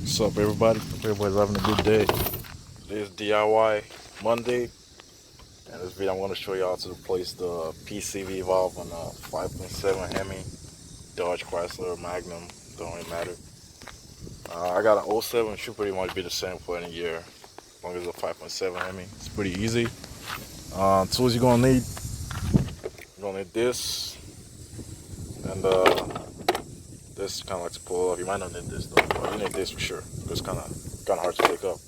What's up, everybody? Hope everybody's having a good day. Today is DIY Monday, and this video I'm going to show y'all to replace the PCV valve on a 5.7 Hemi, Dodge, Chrysler, Magnum, don't really matter. I got an '07, should pretty much be the same for any year, as long as it's a 5.7 Hemi. It's pretty easy. Tools you're going to need, this, and this kind of like to pull off. You might not need this though, but you need this for sure. It's kind of hard to take up.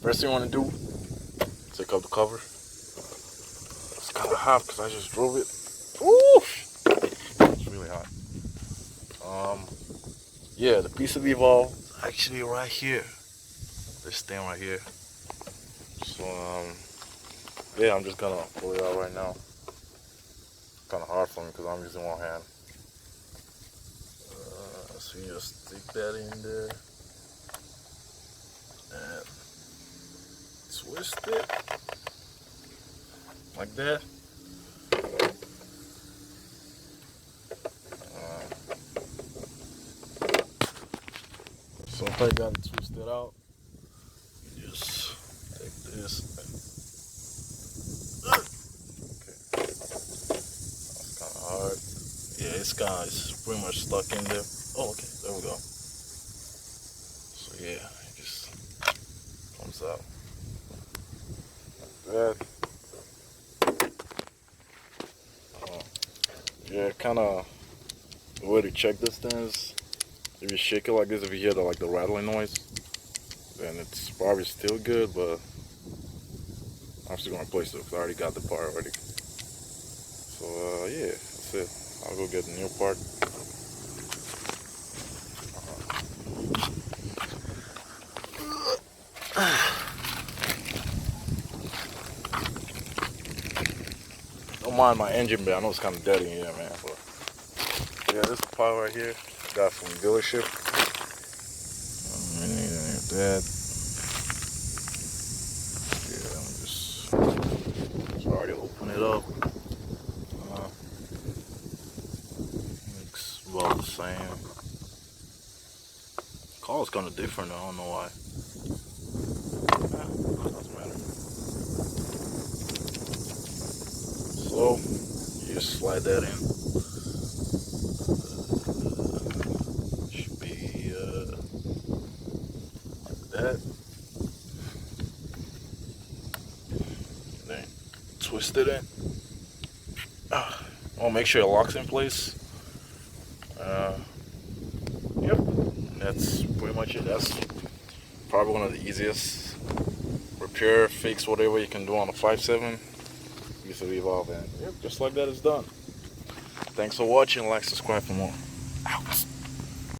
First thing you want to do, take up the cover. It's kind of hot because I just drove it. Oof! It's really hot. Yeah, the PCV valve actually right here. This thing right here. So yeah, I'm just gonna pull it out right now. Kind of hard for me because I'm using one hand. So you just stick that in there and twist it like that. So if I got it twisted out, you just take this. Okay, that's kind of hard. Yeah, it's pretty much stuck in there. Oh, okay, there we go. So yeah, it just comes out like that. Yeah, kind of the way to check this thing is if you shake it like this, if you hear the rattling noise, then it's probably still good, but I'm still gonna replace it because I already got the part already. So yeah, that's it. I'll go get the new part. Don't mind my engine bay. I know it's kind of dirty in here, man. But yeah, this is the part right here. Got from dealership. That. Yeah, I'm just already open it up. Looks about the same. Color's kind of different. I don't know why. Doesn't matter. So you just slide that in. Should be like that. And then twist it in. I'll make sure it locks in place. Yep, that's pretty much it. That's probably one of the easiest repair, fix, whatever you can do on a 5.7 PCV valve, and yep, just like that, it's done. Thanks for watching. Like, subscribe for more. Out.